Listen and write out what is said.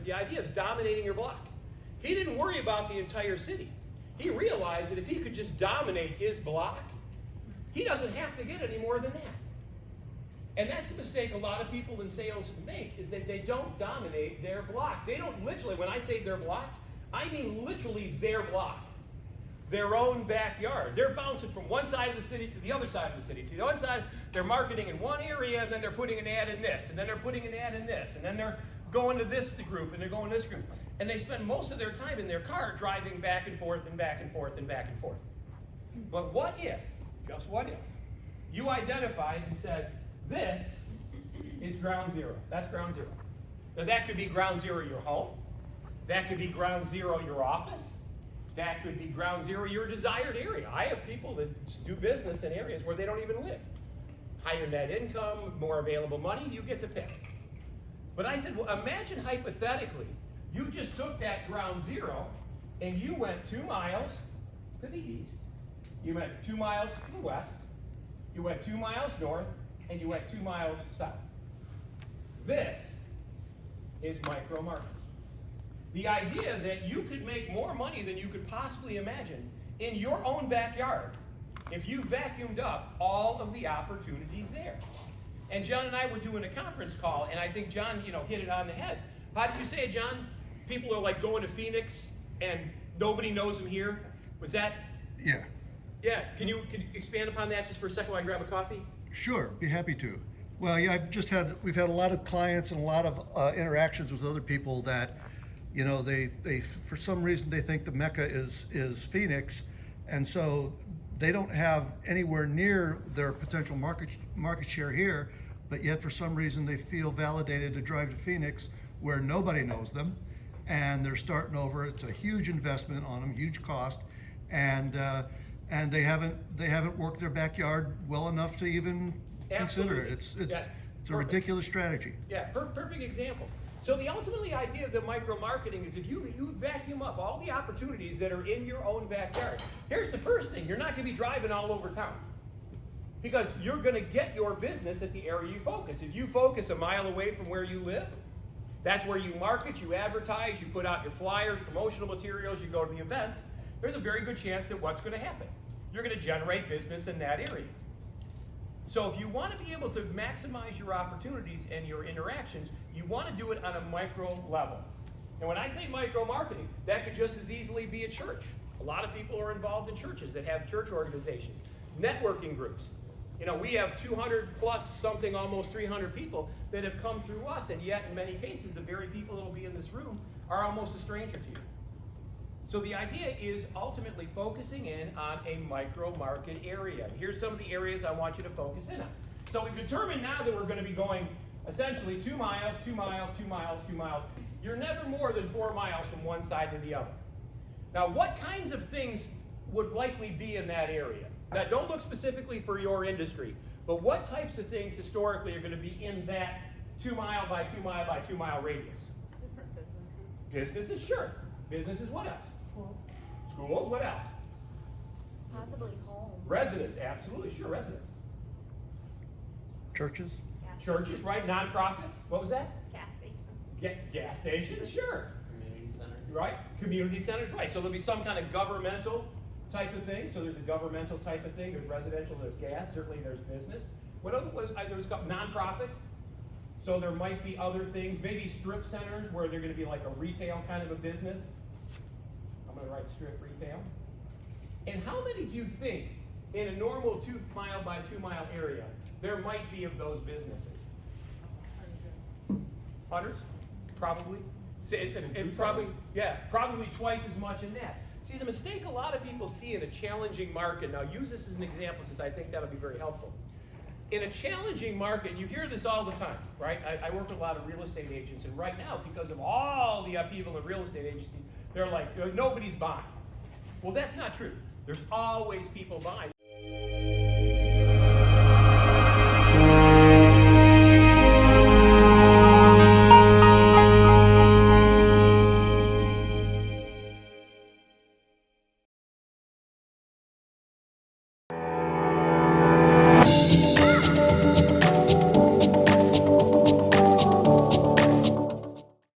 with the idea of dominating your block. He didn't worry about the entire city. He realized that if he could just dominate his block, he doesn't have to get any more than that. And that's a mistake a lot of people in sales make, is that they don't dominate their block. They don't literally, when I say their block, I mean literally their block. Their own backyard. They're bouncing from one side of the city to the other side of the city. To the one side, they're marketing in one area, and then they're putting an ad in this, and then they're putting an ad in this, and then they're going to this group, and they're going to this group. And they spend most of their time in their car driving back and forth and back and forth and back and forth. But what if, just what if, you identified and said, this is ground zero. That's ground zero. Now that could be ground zero your home. That could be ground zero your office. That could be ground zero your desired area. I have people that do business in areas where they don't even live. Higher net income, more available money, you get to pick. But I said, well, imagine hypothetically, you just took that ground zero and you went 2 miles to the east, you went 2 miles to the west, you went 2 miles north, and you went 2 miles south. This is micro marketing. The idea that you could make more money than you could possibly imagine in your own backyard if you vacuumed up all of the opportunities there. And John and I were doing a conference call, and I think John, hit it on the head. How did you say it, John? People are like going to Phoenix and nobody knows them here. Was that? Yeah. Yeah. Can you expand upon that just for a second while I grab a coffee? Sure, be happy to. Well, yeah, we've had a lot of clients and a lot of interactions with other people that, they for some reason they think the Mecca is Phoenix, and so they don't have anywhere near their potential market share here, but yet for some reason they feel validated to drive to Phoenix where nobody knows them, and they're starting over. It's a huge investment on them, huge cost, and they haven't worked their backyard well enough to even consider it. It's a ridiculous strategy. Yeah, perfect example. So the ultimately idea of the micro marketing is if you vacuum up all the opportunities that are in your own backyard. Here's the first thing: you're not going to be driving all over town, because you're going to get your business at the area you focus. If you focus a mile away from where you live, that's where you market, you advertise, you put out your flyers, promotional materials, you go to the events. There's a very good chance that what's going to happen? You're going to generate business in that area. So if you want to be able to maximize your opportunities and your interactions, you want to do it on a micro level. And when I say micro marketing, that could just as easily be a church. A lot of people are involved in churches that have church organizations, networking groups. We have 200 plus something, almost 300 people that have come through us, and yet in many cases, the very people that will be in this room are almost a stranger to you. So the idea is ultimately focusing in on a micro market area. Here's some of the areas I want you to focus in on. So we've determined now that we're going to be going essentially 2 miles, 2 miles, 2 miles, 2 miles. You're never more than 4 miles from one side to the other. Now, what kinds of things would likely be in that area? Now, don't look specifically for your industry, but what types of things historically are going to be in that 2 mile by 2 mile by 2 mile radius? Different businesses. Businesses, sure. Businesses, what else? Schools. Schools, what else? Possibly homes. Residents, absolutely, sure, residents. Churches? Gas Churches, right? Nonprofits, what was that? Gas stations. Gas stations, sure. Community centers. Right? Community centers, right. So there'll be some kind of governmental type of thing. So there's a governmental type of thing. There's residential, there's gas, certainly there's business. What other was, there's nonprofits. So there might be other things, maybe strip centers where they're going to be like a retail kind of a business. I'm going to write strip retail. And how many do you think in a normal 2 mile by 2 mile area there might be of those businesses? Hundreds? Probably. And probably, probably twice as much in that. See, the mistake a lot of people see in a challenging market, now use this as an example because I think that'll be very helpful. In a challenging market, you hear this all the time, right? I work with a lot of real estate agents, and right now, because of all the upheaval in real estate agency, they're like, nobody's buying. Well, that's not true. There's always people buying.